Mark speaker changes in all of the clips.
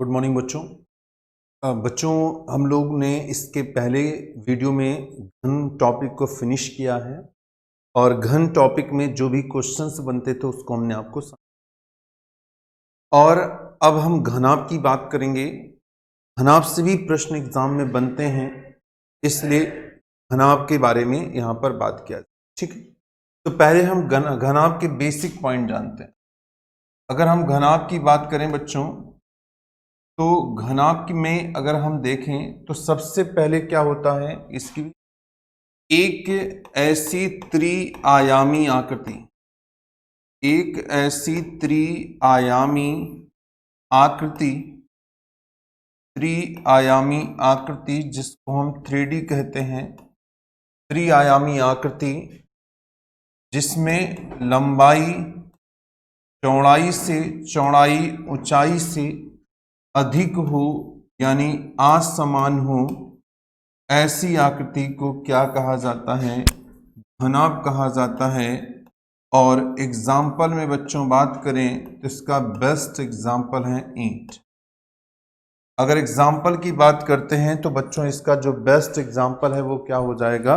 Speaker 1: Good morning बच्चों। बच्चों, हम लोग ने इसके पहले वीडियो में घन टॉपिक को फिनिश किया है और घन टॉपिक में जो भी क्वेश्चंस बनते थे उसको हमने आपको और अब हम घनाभ की बात करेंगे। घनाभ से भी प्रश्न एग्जाम में बनते हैं, इसलिए घनाभ के बारे में यहाँ पर बात किया जाए। ठीक है, तो पहले हम घनाभ के बेसिक पॉइंट जानते हैं। अगर हम घनाभ की बात करें बच्चों, तो घनाभ में अगर हम देखें तो सबसे पहले क्या होता है, इसकी एक ऐसी त्रिआयामी आकृति, एक ऐसी त्रिआयामी आकृति जिसको हम 3D कहते हैं। त्रिआयामी आकृति जिसमें लंबाई चौड़ाई ऊंचाई से अधिक हो, यानी असमान हो, ऐसी आकृति को क्या कहा जाता है? घनाभ कहा जाता है। और एग्जाम्पल में बच्चों बात करें तो इसका बेस्ट एग्जाम्पल है ईंट। अगर एग्जाम्पल की बात करते हैं तो बच्चों इसका जो बेस्ट एग्जाम्पल है वो क्या हो जाएगा?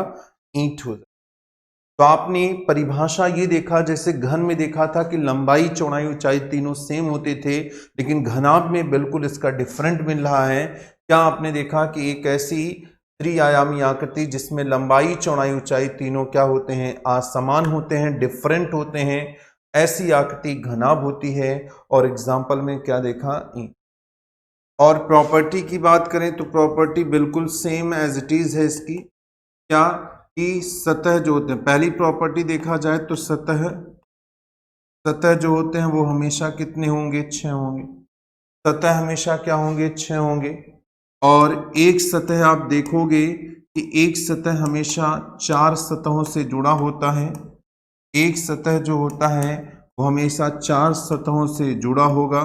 Speaker 1: ईंट हो जाएगा। तो आपने परिभाषा ये देखा, जैसे घन में देखा था कि लंबाई चौड़ाई ऊंचाई तीनों सेम होते थे, लेकिन घनाभ में बिल्कुल इसका डिफरेंट मिल रहा है। क्या आपने देखा कि एक ऐसी त्रिआयामी आकृति जिसमें लंबाई चौड़ाई ऊंचाई तीनों क्या होते हैं? असमान होते हैं, डिफरेंट होते हैं, ऐसी आकृति घनाभ होती है। और एग्जाम्पल में क्या देखा? ईंट। और प्रॉपर्टी की बात करें तो प्रॉपर्टी बिल्कुल सेम एज इट इज है इसकी। क्या कि सतह जो होते हैं, पहली प्रॉपर्टी देखा जाए तो सतह जो होते हैं वो हमेशा कितने होंगे? 6 होंगे। सतह हमेशा क्या होंगे? 6 होंगे। और एक सतह आप देखोगे कि एक सतह हमेशा 4 सतहों से जुड़ा होता है। एक सतह जो होता है वो हमेशा 4 सतहों से जुड़ा होगा।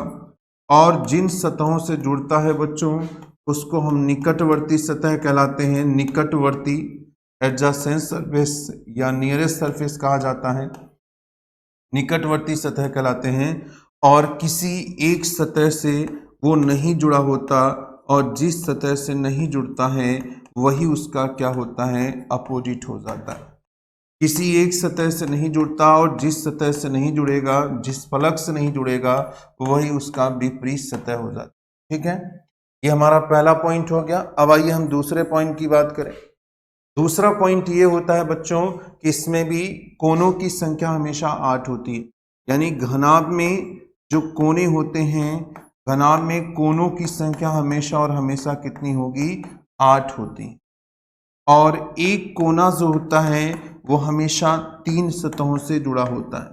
Speaker 1: और जिन सतहों से जुड़ता है बच्चों उसको हम निकटवर्ती सतह कहलाते हैं। निकटवर्ती एडजेसेंट सरफेस या नियरेस्ट सरफेस कहा जाता है, निकटवर्ती सतह कहलाते हैं। और किसी एक सतह से वो नहीं जुड़ा होता, और जिस सतह से नहीं जुड़ता है वही उसका क्या होता है? अपोजिट हो जाता है। किसी एक सतह से नहीं जुड़ता और जिस सतह से नहीं जुड़ेगा, जिस फलक से नहीं जुड़ेगा, वही उसका विपरीत सतह हो जाता है। ठीक है, ये हमारा पहला पॉइंट हो गया। अब आइए हम दूसरे पॉइंट की बात करें। दूसरा पॉइंट ये होता है बच्चों कि इसमें भी कोनों की संख्या हमेशा 8 होती है। यानी घनाभ में जो कोने होते हैं, घनाभ में कोनों की संख्या हमेशा और हमेशा कितनी होगी? 8 होती। और एक कोना जो होता है वो हमेशा 3 सतहों से जुड़ा होता है।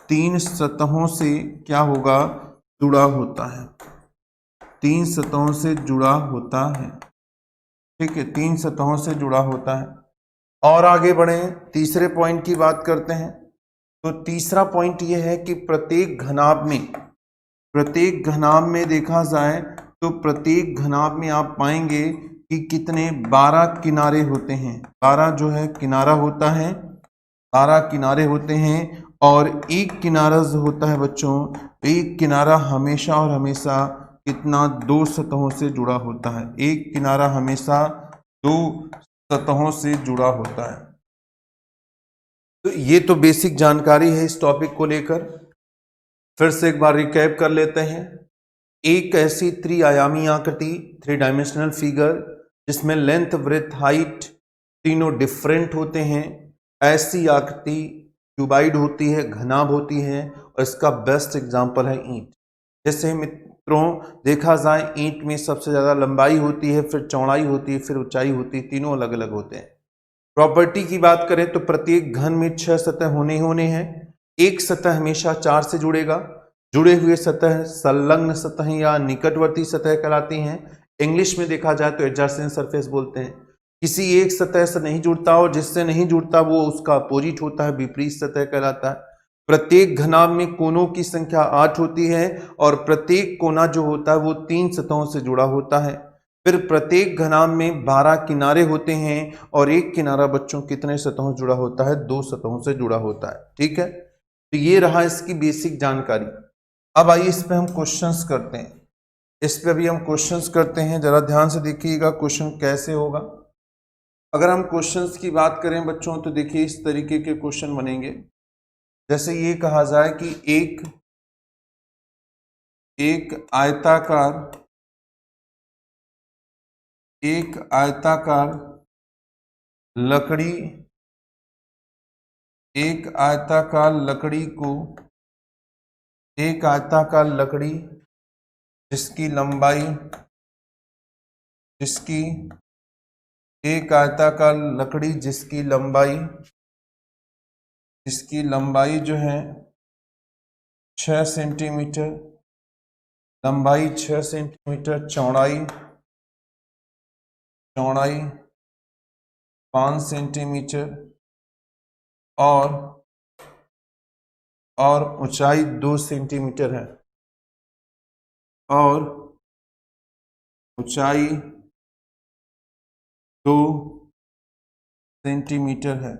Speaker 1: 3 सतहों से क्या होगा? जुड़ा होता है। 3 सतहों से जुड़ा होता है। ठीक है, 3 सतहों से जुड़ा होता है। और आगे बढ़े, तीसरे पॉइंट की बात करते हैं। तो तीसरा पॉइंट यह है कि प्रत्येक घनाभ में देखा जाए तो प्रत्येक घनाभ में आप पाएंगे कि कितने 12 किनारे होते हैं। 12 जो है किनारा होता है, 12 किनारे होते हैं। और एक किनारा जो होता है बच्चों, एक किनारा हमेशा और हमेशा कितना? 2 सतहों से जुड़ा होता है। एक किनारा हमेशा 2 सतहों से जुड़ा होता है। तो ये तो बेसिक जानकारी है इस टॉपिक को लेकर। फिर से एक बार रिकैप कर लेते हैं। एक ऐसी त्रिआयामी आकृति, 3 डायमेंशनल फिगर, जिसमें लेंथ ब्रेथ हाइट तीनों डिफरेंट होते हैं, ऐसी आकृति क्यूबाइड होती है, घनाभ होती है। और इसका बेस्ट एग्जांपल है ईंट। जैसे मित्रों देखा जाए, ईंट में सबसे ज्यादा लंबाई होती है, फिर चौड़ाई होती है, फिर ऊंचाई होती है, तीनों अलग अलग होते हैं। प्रॉपर्टी की बात करें तो प्रत्येक घन में 6 सतह होने हैं। एक सतह हमेशा 4 से जुड़ेगा। जुड़े हुए सतह संलग्न सतह या निकटवर्ती सतह कहलाती हैं। इंग्लिश में देखा जाए तो एडजेसेंट सरफेस बोलते हैं। किसी एक सतह से नहीं जुड़ता और जिससे नहीं जुड़ता वो उसका अपोजिट होता है, विपरीत सतह कहलाता है। प्रत्येक घनाभ में कोनों की संख्या 8 होती है और प्रत्येक कोना जो होता है वो 3 सतहों से जुड़ा होता है। फिर प्रत्येक घनाभ में 12 किनारे होते हैं और एक किनारा बच्चों कितने सतहों से जुड़ा होता है? 2 सतहों से जुड़ा होता है। ठीक है, तो ये रहा इसकी बेसिक जानकारी। अब आइए इस पे हम क्वेश्चंस करते हैं। इस पे भी हम क्वेश्चंस करते हैं। जरा ध्यान से देखिएगा क्वेश्चन कैसे होगा। अगर हम क्वेश्चंस की बात करें बच्चों तो देखिए इस तरीके के क्वेश्चन बनेंगे। जैसे ये कहा जाए कि एक आयताकार लकड़ी एक आयताकार लकड़ी जिसकी लंबाई जिसकी लंबाई जो है 6 सेंटीमीटर, लंबाई 6 सेंटीमीटर, चौड़ाई 5 सेंटीमीटर और ऊंचाई 2 सेंटीमीटर है, और ऊंचाई 2 सेंटीमीटर है।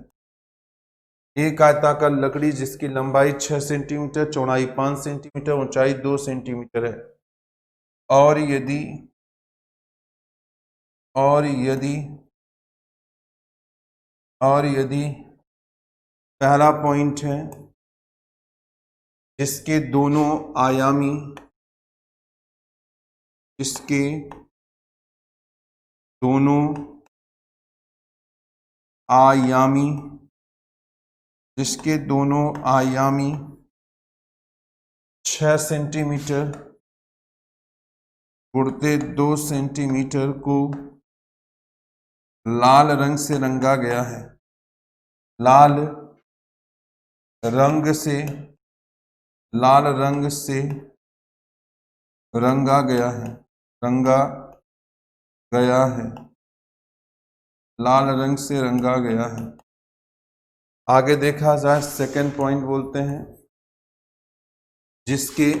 Speaker 1: एक आयताकार लकड़ी जिसकी लंबाई 6 सेंटीमीटर, चौड़ाई 5 सेंटीमीटर, ऊंचाई 2 सेंटीमीटर है। और यदि पहला पॉइंट है जिसके दोनों आयामी जिसके दोनों आयामी 6 सेंटीमीटर गुणित 2 सेंटीमीटर को लाल रंग से रंगा गया है। लाल रंग से रंगा गया है। लाल रंग से रंगा गया है। आगे देखा जाए सेकंड पॉइंट बोलते हैं जिसके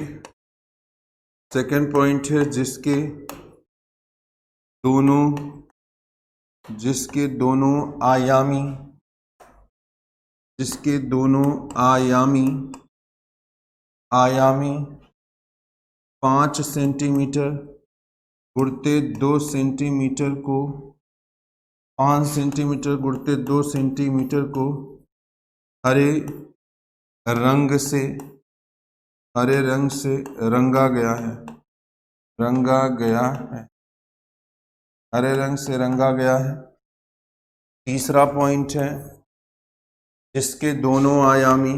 Speaker 1: दोनों आयामी 5 सेंटीमीटर गुणित 2 सेंटीमीटर को 5 सेंटीमीटर गुणित 2 सेंटीमीटर को हरे रंग से रंगा गया है। हरे रंग से रंगा गया है। तीसरा पॉइंट है जिसके दोनों आयामी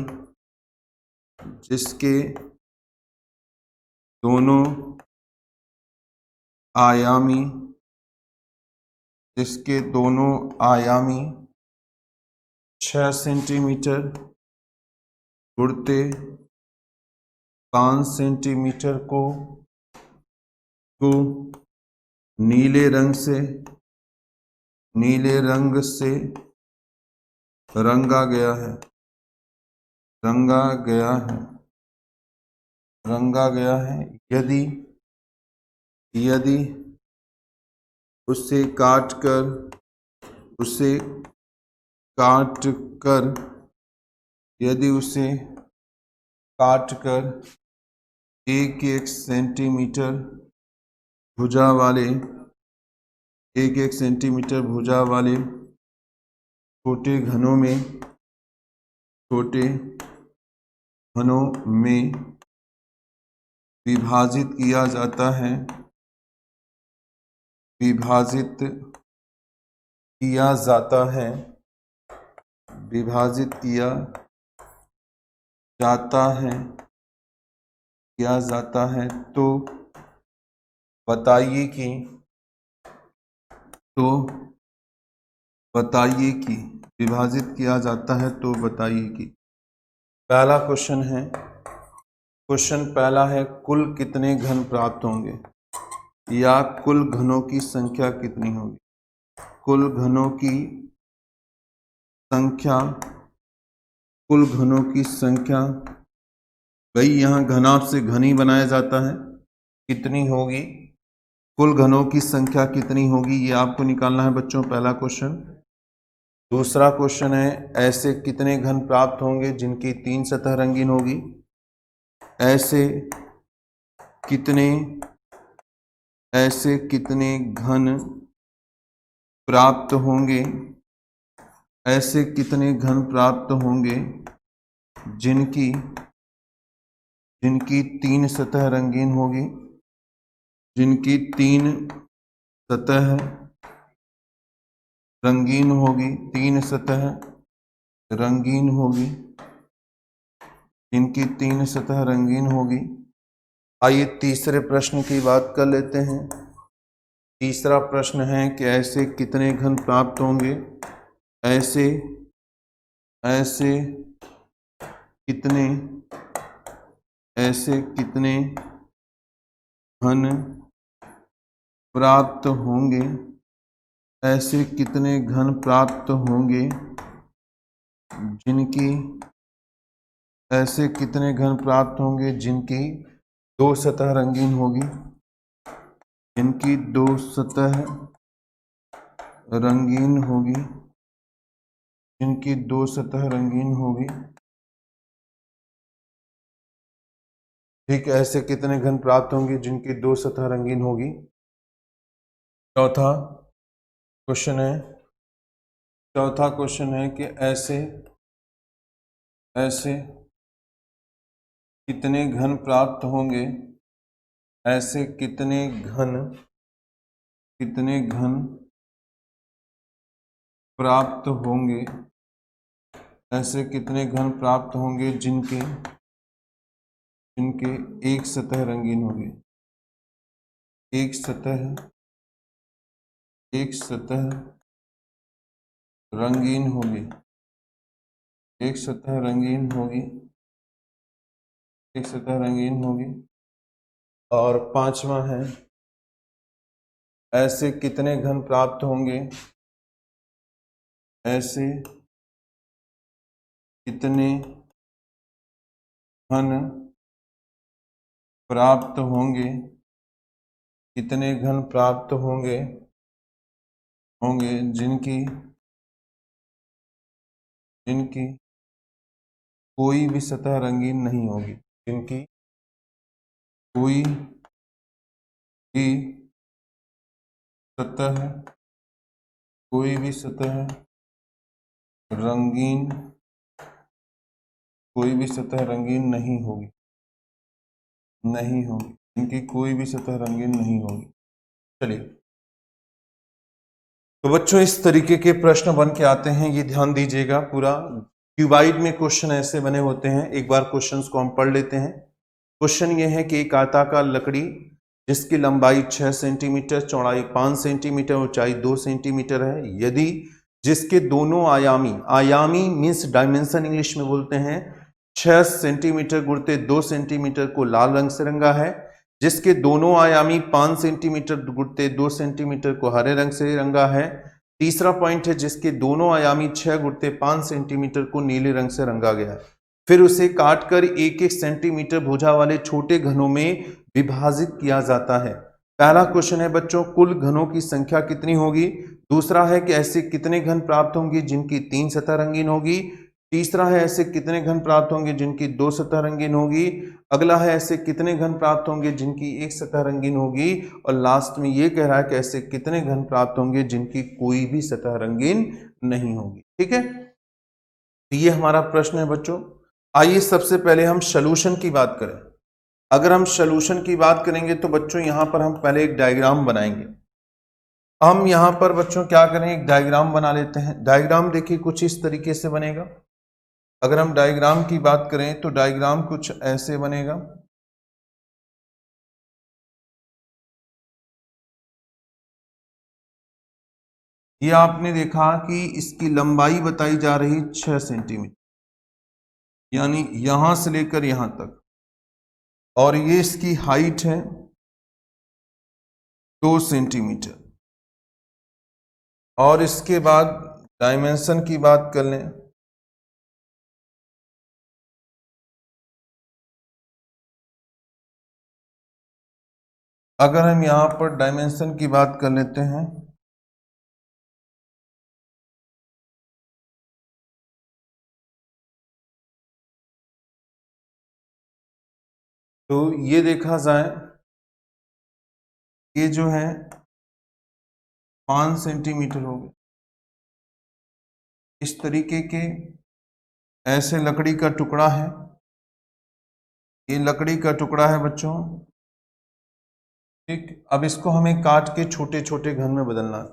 Speaker 1: 6 सेंटीमीटर गुणित 5 सेंटीमीटर को नीले रंग से रंगा गया है। यदि उसे काट कर 1 सेंटीमीटर भुजा वाले छोटे घनों में विभाजित किया जाता है। तो बताइए कि विभाजित किया जाता है तो बताइए कि पहला क्वेश्चन है। क्वेश्चन पहला है कुल कितने घन प्राप्त होंगे या कुल घनों की संख्या कितनी होगी। कुल घनों की संख्या भाई यहाँ घनाभ से घन ही बनाया जाता है। कितनी होगी, कुल घनों की संख्या कितनी होगी, ये आपको निकालना है बच्चों, पहला क्वेश्चन। दूसरा क्वेश्चन है ऐसे कितने घन प्राप्त होंगे जिनकी 3 सतह रंगीन होगी। ऐसे कितने ऐसे कितने घन प्राप्त होंगे, ऐसे कितने घन प्राप्त होंगे जिनकी जिनकी तीन सतह रंगीन होगी, जिनकी तीन सतह रंगीन होगी, तीन सतह रंगीन होगी, इनकी तीन सतह रंगीन होगी। आइए तीसरे प्रश्न की बात कर लेते हैं। तीसरा प्रश्न है कि ऐसे कितने घन प्राप्त होंगे, ऐसे ऐसे कितने ऐसे कितने घन प्राप्त होंगे, ऐसे कितने घन प्राप्त होंगे जिनकी ऐसे कितने घन प्राप्त होंगे जिनकी दो सतह रंगीन होगी, इनकी दो सतह रंगीन होगी, इनकी दो सतह रंगीन होगी। ठीक, ऐसे कितने घन प्राप्त होंगे जिनकी दो सतह रंगीन होगी। चौथा क्वेश्चन है कि ऐसे ऐसे कितने घन प्राप्त होंगे, ऐसे कितने घन प्राप्त होंगे, ऐसे कितने घन प्राप्त होंगे जिनके एक सतह रंगीन होगी, एक सतह रंगीन होगी, एक सतह रंगीन होगी, एक सतह रंगीन होगी। और पांचवा है ऐसे कितने घन प्राप्त होंगे, ऐसे कितने घन प्राप्त होंगे, कितने घन प्राप्त होंगे जिनकी कोई भी सतह रंगीन नहीं होगी, जिनकी कोई भी सतह रंगीन नहीं होगी, इनकी कोई भी सतह रंगीन नहीं होगी। चलिए, तो बच्चों इस तरीके के प्रश्न बन के आते हैं, ये ध्यान दीजिएगा। पूरा क्यूबाइड में क्वेश्चन ऐसे बने होते हैं। एक बार क्वेश्चंस को हम पढ़ लेते हैं। क्वेश्चन ये है कि एक आयताकार लकड़ी जिसकी लंबाई 6 सेंटीमीटर, चौड़ाई 5 सेंटीमीटर, ऊंचाई 2 सेंटीमीटर है, यदि जिसके दोनों आयामी मीन्स डायमेंशन इंग्लिश में बोलते हैं, 6 सेंटीमीटर गुणित 2 सेंटीमीटर को लाल रंग से रंगा है, जिसके दोनों आयामी 5 सेंटीमीटर गुणित 2 सेंटीमीटर को हरे रंग से रंगा है। तीसरा पॉइंट है जिसके दोनों आयामी 6 गुणित 5 सेंटीमीटर को नीले रंग से रंगा गया है। फिर उसे काटकर 1-1 सेंटीमीटर भुजा वाले छोटे घनों में विभाजित किया जाता है। पहला क्वेश्चन है बच्चों, कुल घनों की संख्या कितनी होगी। दूसरा है कि ऐसे कितने घन प्राप्त होंगे जिनकी 3 सतह रंगीन होगी। तीसरा है ऐसे कितने घन प्राप्त होंगे जिनकी 2 सतह रंगीन होगी। अगला है ऐसे कितने घन प्राप्त होंगे जिनकी 1 सतह रंगीन होगी। और लास्ट में ये कह रहा है कि ऐसे कितने घन प्राप्त होंगे जिनकी कोई भी सतह रंगीन नहीं होगी। ठीक है, तो ये हमारा प्रश्न है बच्चों। आइए सबसे पहले हम सॉल्यूशन की बात करें। अगर हम सॉल्यूशन की बात करेंगे तो बच्चों यहां पर हम पहले एक डायग्राम बनाएंगे। हम यहां पर बच्चों क्या करें, एक डायग्राम बना लेते हैं। डायग्राम देखिए कुछ इस तरीके से बनेगा। अगर हम डायग्राम की बात करें तो डायग्राम कुछ ऐसे बनेगा। ये आपने देखा कि इसकी लंबाई बताई जा रही 6 सेंटीमीटर, यानी यहां से लेकर यहां तक, और ये इसकी हाइट है 2 सेंटीमीटर। और इसके बाद डायमेंशन की बात कर लें, अगर हम यहां पर डायमेंशन की बात कर लेते हैं तो ये देखा जाए ये जो है 5 सेंटीमीटर हो गए। इस तरीके के ऐसे लकड़ी का टुकड़ा है, ये लकड़ी का टुकड़ा है बच्चों, ठीक। अब इसको हमें काट के छोटे छोटे घन में बदलना है,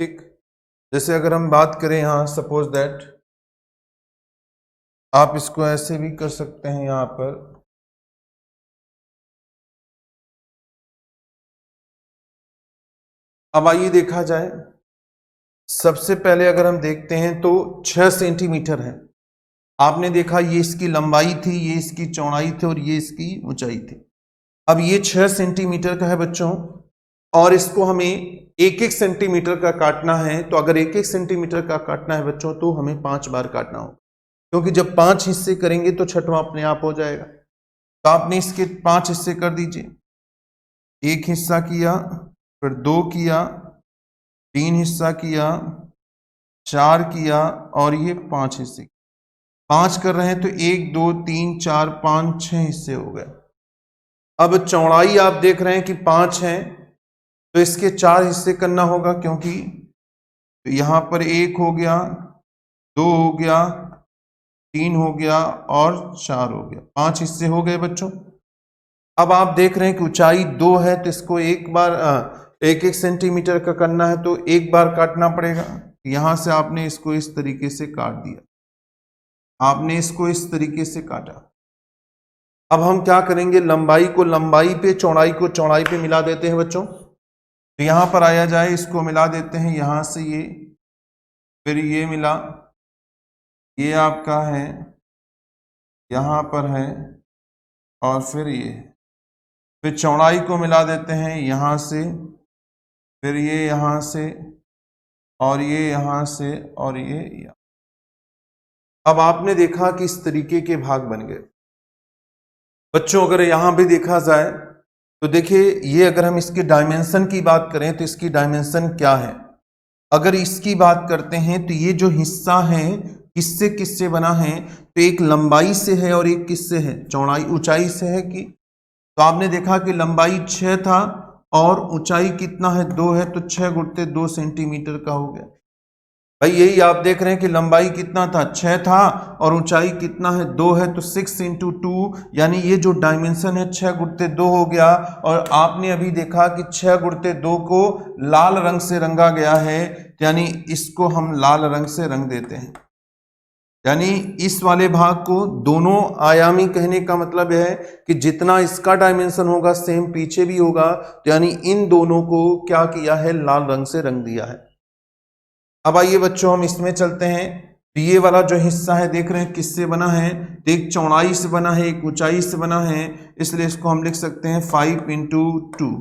Speaker 1: ठीक। जैसे अगर हम बात करें यहाँ, सपोज दैट आप इसको ऐसे भी कर सकते हैं यहाँ पर, अब आइए देखा जाए। सबसे पहले अगर हम देखते हैं तो 6 सेंटीमीटर है। आपने देखा ये इसकी लंबाई थी, ये इसकी चौड़ाई थी और ये इसकी ऊंचाई थी। अब ये 6 सेंटीमीटर का है बच्चों, और इसको हमें 1-1 सेंटीमीटर का काटना है। तो अगर 1-1 सेंटीमीटर का काटना है बच्चों तो हमें 5 बार काटना होगा, क्योंकि जब 5 हिस्से करेंगे तो छठवां अपने आप हो जाएगा। तो आपने इसके 5 हिस्से कर दीजिए। 1 हिस्सा किया, फिर 2 किया, 3 हिस्सा किया, 4 किया और ये 5 हिस्से। 5 कर रहे हैं तो 1 2 3 4 5 6 हिस्से हो गए। अब चौड़ाई आप देख रहे हैं कि 5 है, तो इसके 4 हिस्से करना होगा, क्योंकि यहां पर 1 हो गया, 2 हो गया, 3 हो गया और 4 हो गया। 5 हिस्से हो गए बच्चों। अब आप देख रहे हैं कि ऊंचाई 2 है, तो इसको एक बार 1-1 सेंटीमीटर का करना है तो एक बार काटना पड़ेगा। यहां से आपने इसको इस तरीके से काट दिया, आपने इसको इस तरीके से काटा। अब हम क्या करेंगे, लंबाई को लंबाई पे, चौड़ाई को चौड़ाई पे मिला देते हैं बच्चों। तो यहां पर आया जाए, इसको मिला देते हैं, यहां से ये, फिर ये मिला, ये आपका है, यहां पर है और फिर ये, फिर चौड़ाई को मिला देते हैं यहां से, फिर ये यहां से और ये यहां से और ये यहाँ। अब आपने देखा कि इस तरीके के भाग बन गए बच्चों। अगर यहां भी देखा जाए तो देखिए, ये अगर हम इसके डायमेंशन की बात करें तो इसकी डायमेंशन क्या है। अगर इसकी बात करते हैं तो ये जो हिस्सा है किससे किससे बना है, तो एक लंबाई से है और एक किससे है, चौड़ाई ऊंचाई से है। कि तो आपने देखा कि लंबाई 6 था और ऊंचाई कितना है, 2 है, तो 6 गुणित 2 सेंटीमीटर का हो गया। भाई यही आप देख रहे हैं कि लंबाई कितना था, 6 था, और ऊंचाई कितना है, 2 है, तो 6 × 2, यानी ये जो डायमेंशन है 6 गुणित 2 हो गया। और आपने अभी देखा कि 6 गुणित 2 को लाल रंग से रंगा गया है, यानी इसको हम लाल रंग से रंग देते हैं। यानी इस वाले भाग को दोनों आयामी कहने का मतलब है कि जितना इसका डायमेंशन होगा सेम पीछे भी होगा, तो यानी इन दोनों को क्या किया है, लाल रंग से रंग दिया है। अब आइए बच्चों हम इसमें चलते हैं। तो ये वाला जो हिस्सा है देख रहे हैं किससे बना है, तो एक चौड़ाई से बना है, एक ऊंचाई से बना है, इसलिए इसको हम लिख सकते हैं 5 × 2।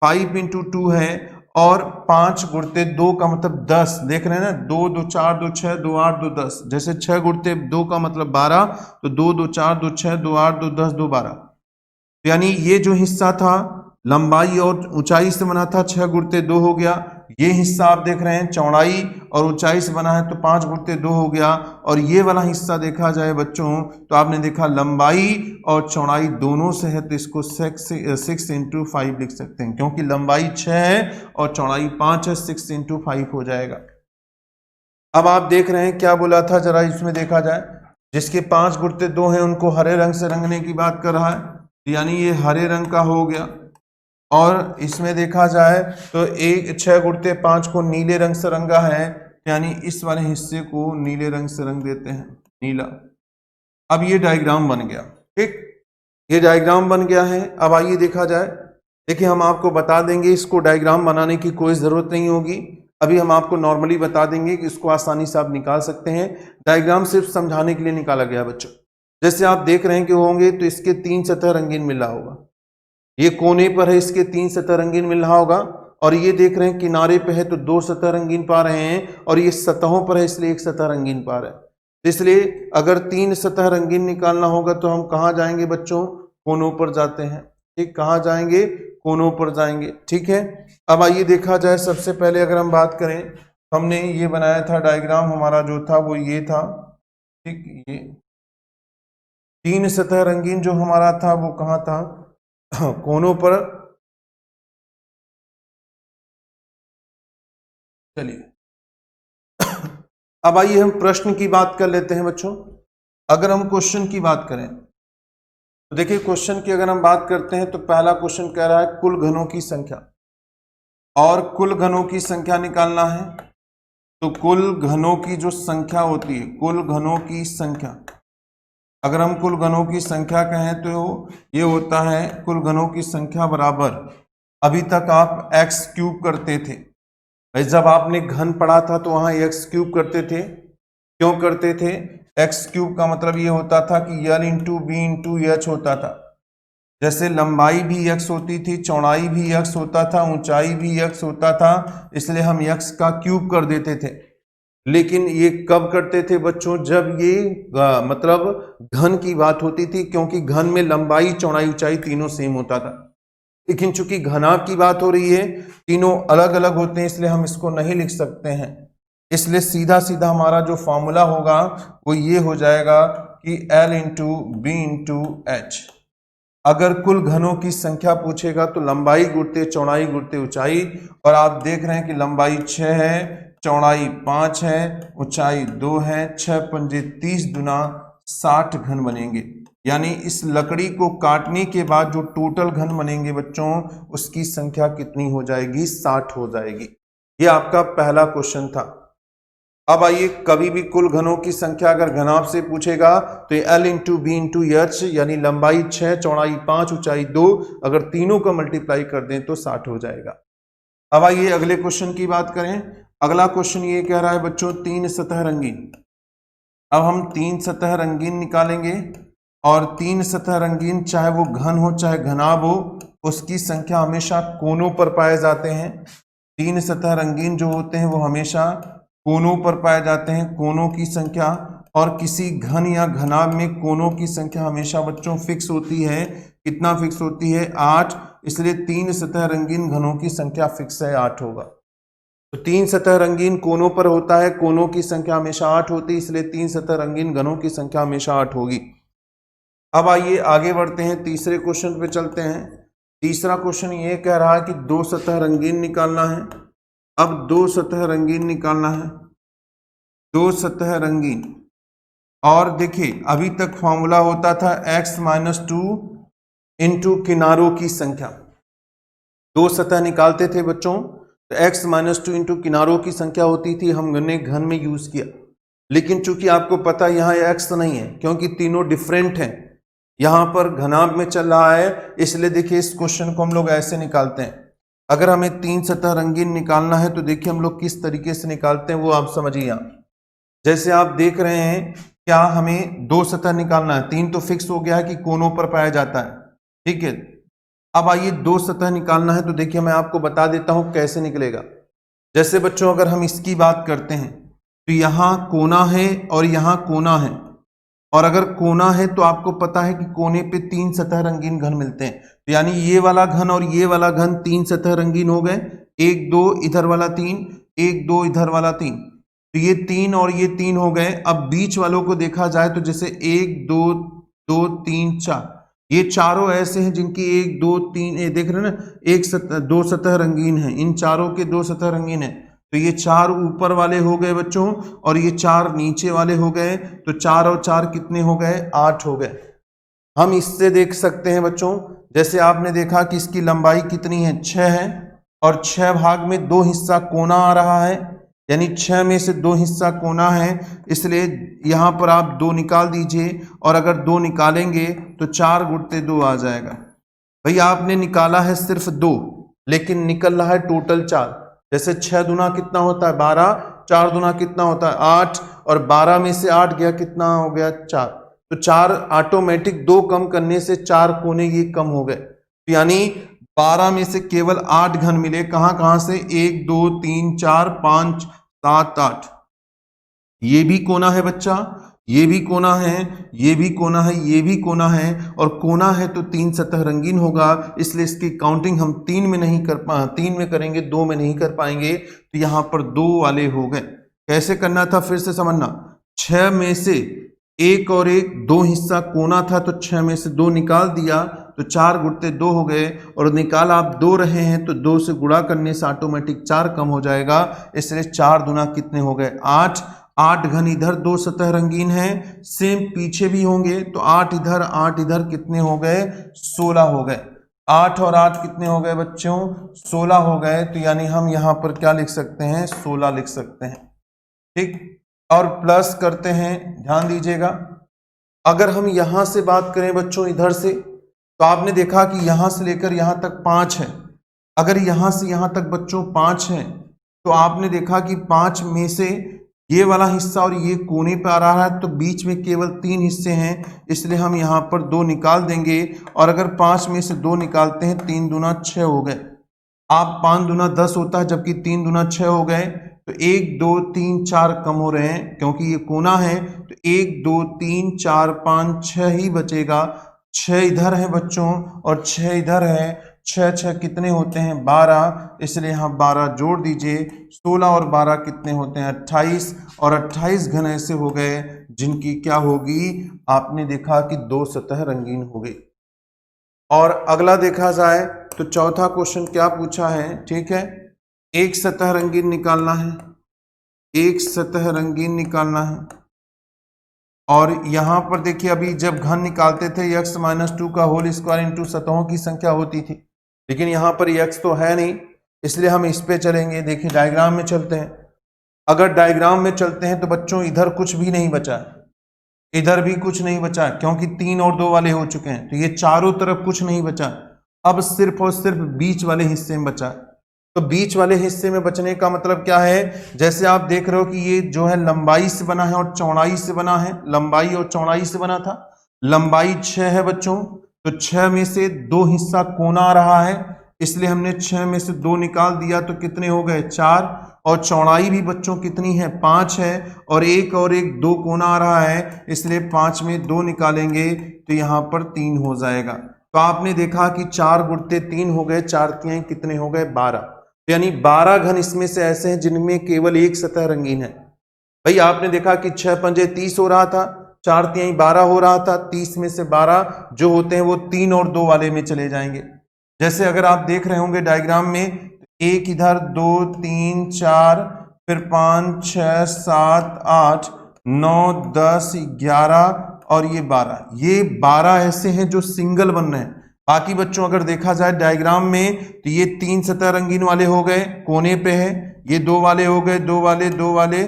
Speaker 1: 5 × 2 है, और 5 गुणित 2 का मतलब 10। देख रहे हैं ना, 2 2 4 2 6 2 8 2 10। जैसे 6 गुणित 2 का मतलब 12, तो 2 2 4 2 6 2 8 2 10 2 12। यानी ये जो हिस्सा था लंबाई और ऊंचाई से बना था, 6 गुणित 2 हो गया। ये हिस्सा आप देख रहे हैं चौड़ाई और ऊंचाई से बना है, तो 5 गुणित 2 हो गया। और ये वाला हिस्सा देखा जाए बच्चों, तो आपने देखा लंबाई और चौड़ाई दोनों से है, तो इसको 6 × 5 लिख सकते हैं, क्योंकि लंबाई 6 है और चौड़ाई 5 है, 6 × 5 हो जाएगा। अब आप देख रहे हैं क्या बोला था, जरा इसमें देखा जाए। जिसके 5 गुणित 2 हैं उनको हरे रंग से रंगने की बात कर रहा है, यानी ये हरे रंग का हो गया। और इसमें देखा जाए तो 6 गुणित 5 को नीले रंग से रंगा है, यानी इस वाले हिस्से को नीले रंग से रंग देते हैं, नीला। अब ये डायग्राम बन गया, ठीक, ये डायग्राम बन गया है। अब आइए देखा जाए। देखिए हम आपको बता देंगे, इसको डायग्राम बनाने की कोई ज़रूरत नहीं होगी। अभी हम आपको नॉर्मली बता देंगे कि इसको आसानी से आप निकाल सकते हैं। डायग्राम सिर्फ समझाने के लिए निकाला गया बच्चों। जैसे आप देख रहे हैं कि होंगे, तो इसके 3 सतह रंगीन मिल रहा होगा। ये कोने पर है, इसके 3 सतह रंगीन मिल रहा होगा। और ये देख रहे हैं किनारे पे है, तो 2 सतह रंगीन पा रहे हैं। और ये सतहों पर है, इसलिए 1 सतह रंगीन पा रहे हैं। इसलिए अगर 3 सतह रंगीन निकालना होगा तो हम कहाँ जाएंगे बच्चों, कोनों पर जाते हैं। ठीक, कहाँ जाएंगे, कोनों पर जाएंगे। ठीक है, अब आइए देखा जाए। सबसे पहले अगर हम बात करें, हमने ये बनाया था डायग्राम, हमारा जो था वो ये था। ठीक, ये 3 सतह रंगीन जो हमारा था वो कहाँ था, कोनों पर चलिए अब आइए हम प्रश्न की बात कर लेते हैं बच्चों। अगर हम क्वेश्चन की बात करें तो देखिए, क्वेश्चन की अगर हम बात करते हैं तो पहला क्वेश्चन कह रहा है कुल घनों की संख्या, और कुल घनों की संख्या निकालना है। तो कुल घनों की जो संख्या होती है, कुल घनों की संख्या, अगर हम कुल घनों की संख्या कहें तो ये होता है कुल घनों की संख्या बराबर, अभी तक आप एक्स क्यूब करते थे भाई, जब आपने घन पढ़ा था तो वहां एक्स क्यूब करते थे। क्यों करते थे? एक्स क्यूब का मतलब ये होता था कि L into B into H होता था। जैसे लंबाई भी एक्स होती थी, चौड़ाई भी एक्स होता था, ऊंचाई भी एक्स होता था, इसलिए हम एक्स का क्यूब कर देते थे। लेकिन ये कब करते थे बच्चों? जब ये मतलब घन की बात होती थी, क्योंकि घन में लंबाई चौड़ाई ऊंचाई तीनों सेम होता था। लेकिन चूंकि घनाभ की बात हो रही है, तीनों अलग अलग होते हैं, इसलिए हम इसको नहीं लिख सकते हैं। इसलिए सीधा सीधा हमारा जो फॉर्मूला होगा वो ये हो जाएगा कि L into B into H. अगर कुल घनों की संख्या पूछेगा तो लंबाई गुणते चौड़ाई गुणते ऊंचाई, और आप देख रहे हैं कि लंबाई 6 है, चौड़ाई 5 है, ऊंचाई 2 है, 6 पंजे 30 दुना 60 घन बनेंगे। यानी इस लकड़ी को काटने के बाद जो टोटल घन बनेंगे बच्चों, उसकी संख्या कितनी हो जाएगी? 60 हो जाएगी। ये आपका पहला क्वेश्चन था। अब आइए, कभी भी कुल घनों की संख्या अगर घनाभ से पूछेगा तो ये L into B into H, यानी लंबाई 6 चौड़ाई 5 ऊंचाई 2, अगर तीनों का मल्टीप्लाई कर दें तो 60 हो जाएगा। अब आइए अगले क्वेश्चन की बात करें। अगला क्वेश्चन ये कह रहा है बच्चों तीन सतह रंगीन। अब हम तीन सतह रंगीन निकालेंगे, और तीन सतह रंगीन चाहे वो घन हो चाहे घनाभ हो, उसकी संख्या हमेशा कोनों पर पाए जाते हैं। तीन सतह रंगीन जो होते हैं वो हमेशा कोनों पर पाए जाते हैं, कोनों की संख्या। और किसी घन या घनाभ में कोनों की संख्या हमेशा बच्चों फिक्स होती है। कितना फिक्स होती है? 8। इसलिए तीन सतह रंगीन घनों की संख्या फिक्स है, 8 होगा। तो तीन सतह रंगीन कोनों पर होता है, कोनों की संख्या हमेशा 8 होती है, इसलिए तीन सतह रंगीन घनों की संख्या हमेशा 8 होगी। अब आइए आगे बढ़ते हैं, तीसरे क्वेश्चन पे चलते हैं। तीसरा क्वेश्चन ये कह रहा है कि दो सतह रंगीन निकालना है। अब दो सतह रंगीन निकालना है, दो सतह रंगीन। और देखिए, अभी तक फॉर्मूला होता था x-2 इंटू किनारों की संख्या। दो सतह निकालते थे बच्चों तो x-2 इंटू किनारों की संख्या होती थी, हमने घन में यूज किया। लेकिन चूंकि आपको पता यहाँ x नहीं है, क्योंकि तीनों डिफरेंट हैं, यहाँ पर घनाभ में चल रहा है, इसलिए देखिए इस क्वेश्चन को हम लोग ऐसे निकालते हैं। अगर हमें तीन सतह रंगीन निकालना है तो देखिए हम लोग किस तरीके से निकालते हैं वो आप समझिए। जैसे आप देख रहे हैं, क्या हमें दो सतह निकालना है, तीन तो फिक्स हो गया है कि कोनों पर पाया जाता है, ठीक है। अब आइए दो सतह निकालना है, तो देखिए मैं आपको बता देता हूं कैसे निकलेगा। जैसे बच्चों अगर हम इसकी बात करते हैं तो यहां कोना है और यहां कोना है, और अगर कोना है तो आपको पता है कि कोने पे तीन सतह रंगीन घन मिलते हैं। तो यानी ये वाला घन और ये वाला घन तीन सतह रंगीन हो गए, एक दो इधर वाला तीन, एक दो इधर वाला तीन, तो ये तीन और ये तीन हो गए। अब बीच वालों को देखा जाए तो जैसे एक दो दो तीन चार, ये चारों ऐसे हैं जिनकी एक दो तीन, ये देख रहे हैं ना, एक सतह दो सतह रंगीन है, इन चारों के दो सतह रंगीन है। तो ये चार ऊपर वाले हो गए बच्चों, और ये चार नीचे वाले हो गए। तो चार और चार कितने हो गए? 8 हो गए। हम इससे देख सकते हैं बच्चों, जैसे आपने देखा कि इसकी लंबाई कितनी है? 6 है, और 6 भाग में 2 हिस्सा कोना आ रहा है, यानी 6 में से 2 हिस्सा कोना है, इसलिए यहाँ पर आप 2 निकाल दीजिए। और अगर 2 निकालेंगे तो 4 गुणते 2 आ जाएगा। भैया आपने निकाला है सिर्फ 2, लेकिन निकल रहा है टोटल 4। जैसे 6 दुना कितना होता है? 12, 4 दुना कितना होता है? 8, और 12 में से 8 गया, कितना हो गया? 4। तो 4 ऑटोमेटिक 2 कम करने से 4 कोने ये कम हो गए। तो यानी 12 में से केवल 8 घन मिले। कहां कहां से? 1 2 3 4 5 7 8। ये भी कोना है बच्चा, ये भी कोना है, ये भी कोना है, ये भी कोना है, और कोना है तो तीन सतह रंगीन होगा, इसलिए इसकी काउंटिंग हम 3 में नहीं कर 3 में करेंगे, 2 में नहीं कर पाएंगे। तो यहाँ पर 2 वाले हो गए। कैसे करना था फिर से समझना, 6 में से 1 और 1 2 हिस्सा कोना था, तो 6 में से 2 निकाल दिया तो 4 गुणते 2 हो गए, और निकाल आप 2 रहे हैं तो 2 से गुणा करने से ऑटोमेटिक 4 कम हो जाएगा, इसलिए 4 दूना कितने हो गए 8। 8 घन इधर 2 सतह रंगीन है, सेम पीछे भी होंगे तो 8 इधर कितने हो गए 16 हो गए। 8 और 8 कितने हो गए बच्चों 16 हो गए, तो यानी हम यहाँ पर क्या लिख सकते हैं 16 लिख सकते हैं। ठीक, और प्लस करते हैं, ध्यान दीजिएगा। अगर हम यहां से बात करें बच्चों इधर से, तो आपने देखा कि यहां से लेकर यहां तक 5 है। अगर यहां से यहां तक बच्चों 5 है, तो आपने देखा कि 5 में से ये वाला हिस्सा और ये कोने पे आ रहा है, तो बीच में केवल 3 हिस्से हैं, इसलिए हम यहाँ पर 2 निकाल देंगे। और अगर 5 में से 2 निकालते हैं, 3 दूना 6 हो गए। आप 5 दूना 10 होता है, जबकि 3 दूना 6 हो गए, तो 1 2 3 4 कम हो रहे हैं क्योंकि ये कोना है, तो 1 2 3 4 5 6 ही बचेगा। 6 इधर है बच्चों और 6 इधर है, 6 6 कितने होते हैं 12, इसलिए यहाँ 12 जोड़ दीजिए। 16 और 12 कितने होते हैं 28, और 28 घन ऐसे हो गए जिनकी क्या होगी, आपने देखा कि 2 सतह रंगीन हो गई। और अगला देखा जाए तो चौथा क्वेश्चन क्या पूछा है, ठीक है, एक सतह रंगीन निकालना है, एक सतह रंगीन निकालना है। और यहां पर देखिए, अभी जब घन निकालते थे x - 2 का होल स्क्वायर इंटू सतहों की संख्या होती थी, लेकिन यहां पर x तो है नहीं, इसलिए हम इस पे चलेंगे। देखिए डायग्राम में चलते हैं। अगर डायग्राम में चलते हैं तो बच्चों इधर कुछ भी नहीं बचा है, इधर भी कुछ नहीं बचा है, क्योंकि 3 और 2 वाले हो चुके हैं, तो ये चारों तरफ कुछ नहीं बचा। अब सिर्फ और सिर्फ बीच वाले हिस्से में बचा है। तो बीच वाले हिस्से में बचने का मतलब क्या है, जैसे आप देख रहे हो कि ये जो है लंबाई से बना है और चौड़ाई से बना है, लंबाई और चौड़ाई से बना था। लंबाई 6 है बच्चों, तो 6 में से 2 हिस्सा कोना आ रहा है, इसलिए हमने 6 में से 2 निकाल दिया, तो कितने हो गए 4। और चौड़ाई भी बच्चों कितनी है 5 है, और एक 2 कोना आ रहा है, इसलिए 5 में 2 निकालेंगे तो यहाँ पर 3 हो जाएगा। तो आपने देखा कि 4 गुणते 3 हो गए, 4 तिहाई कितने हो गए 12, यानी 12 घन इसमें से ऐसे हैं जिनमें केवल एक सतह रंगीन है। भाई आपने देखा कि 6 पंजे 30 हो रहा था, 4 तिहाई 12 हो रहा था, 30 में से 12 जो होते हैं वो 3 और 2 वाले में चले जाएंगे। जैसे अगर आप देख रहे होंगे डायग्राम में, एक इधर 2 3 4 फिर 5 6 7 8 9 10 11 और ये 12, ये 12 ऐसे हैं जो सिंगल बन रहे हैं। बाकी बच्चों अगर देखा जाए डायग्राम में, तो ये 3 सतह रंगीन वाले हो गए, कोने पे है, ये 2 वाले हो गए, 2 वाले 2 वाले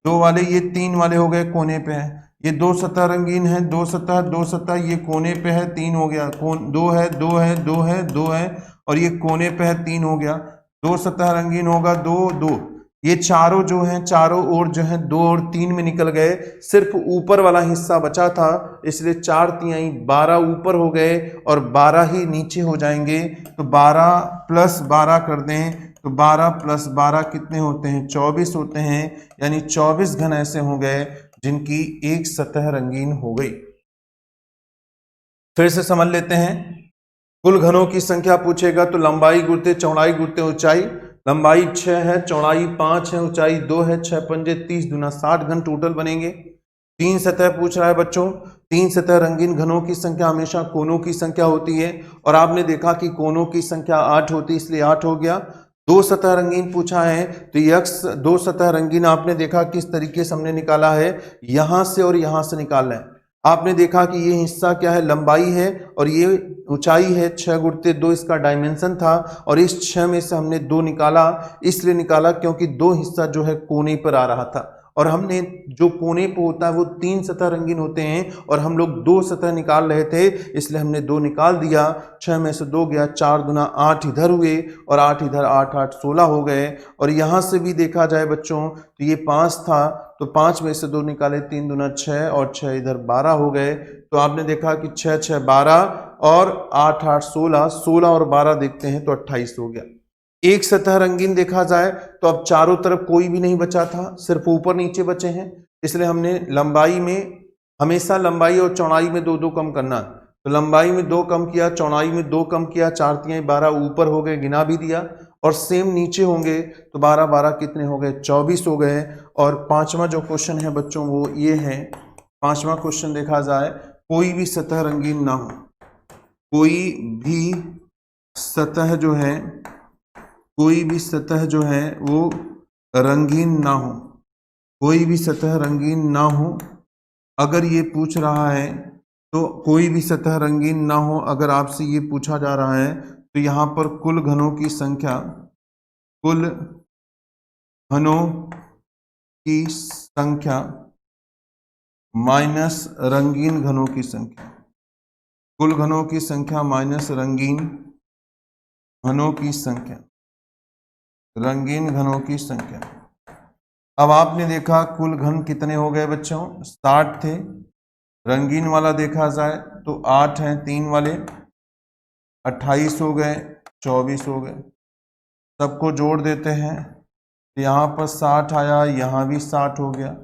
Speaker 1: 2 वाले, ये 3 वाले हो गए, कोने पे है। ये 2 सतह रंगीन है, 2 सतह, ये कोने पे है, 3 हो गया, 2 है 2 है 2 है 2 है, और ये कोने पे है, 3 हो गया। 2 सतह रंगीन होगा 2 2, ये चारों जो हैं चारों ओर जो है 2 और 3 में निकल गए, सिर्फ ऊपर वाला हिस्सा बचा था, इसलिए 4 तिहाई 12 ऊपर हो गए और 12 ही नीचे हो जाएंगे। तो 12 + 12 कर दें, तो 12 + 12 कितने होते हैं 24 होते हैं, यानी 24 घन ऐसे हो गए जिनकी एक सतह रंगीन हो गई। फिर से समझ लेते हैं, कुल घनों की संख्या पूछेगा तो लंबाई गुणते चौड़ाई गुणते ऊंचाई, लंबाई 6 है, चौड़ाई 5 है, ऊंचाई 2 है, 6 पंजे 30 दूना 60 घन टोटल बनेंगे। 3 सतह पूछ रहा है बच्चों, 3 सतह रंगीन घनों की संख्या हमेशा कोनों की संख्या होती है, और आपने देखा कि कोनों की संख्या 8 होती है, इसलिए 8 हो गया। 2 सतह रंगीन पूछा है, तो यक्ष 2 सतह रंगीन आपने देखा किस तरीके से हमने निकाला है, यहां से और यहां से निकालना है। आपने देखा कि ये हिस्सा क्या है लंबाई है और ये ऊंचाई है, 6 गुणते 2 इसका डायमेंशन था, और इस 6 में से हमने 2 निकाला, इसलिए निकाला क्योंकि 2 हिस्सा जो है कोने पर आ रहा था, और हमने जो कोने पर होता है वो 3 सतह रंगीन होते हैं, और हम लोग 2 सतह निकाल रहे थे, इसलिए हमने 2 निकाल दिया। 6 में से 2 गया, 4 दूना 8 इधर हुए, और 8 इधर, 8 8 16 हो गए। और यहाँ से भी देखा जाए बच्चों तो ये 5 था, तो 5 में से 2 निकाले, 3 दूना 6 और 6 इधर 12 हो गए। तो आपने देखा कि 6 6 12 और 8 8 16, 16 और 12 देखते हैं तो 28 हो गया। एक सतह रंगीन देखा जाए तो अब चारों तरफ कोई भी नहीं बचा था, सिर्फ ऊपर नीचे बचे हैं, इसलिए हमने लंबाई में हमेशा लंबाई और चौड़ाई में 2 2 कम करना, तो लंबाई में 2 कम किया, चौड़ाई में 2 कम किया, 4 तिहाई 12 ऊपर हो गए, गिना भी दिया, और सेम नीचे होंगे तो 12 12 कितने हो गए 24 हो गए। और पांचवा जो क्वेश्चन है बच्चों वो ये है, पांचवा क्वेश्चन देखा जाए, कोई भी सतह रंगीन ना हो, कोई भी सतह जो है, कोई भी सतह जो है वो रंगीन ना हो, कोई भी सतह रंगीन ना हो। अगर ये पूछ रहा है तो कोई भी सतह रंगीन ना हो, अगर आपसे ये पूछा जा रहा है तो यहाँ पर कुल घनों की संख्या, कुल घनों की संख्या माइनस रंगीन घनों की संख्या, कुल घनों की संख्या माइनस रंगीन घनों की संख्या, रंगीन घनों की संख्या। अब आपने देखा कुल घन कितने हो गए बच्चों, 60 थे। रंगीन वाला देखा जाए तो 8 हैं, 3 वाले 28 हो गए, 24 हो गए। सबको जोड़ देते हैं तो यहाँ पर 60 आया, यहाँ भी 60 हो गया,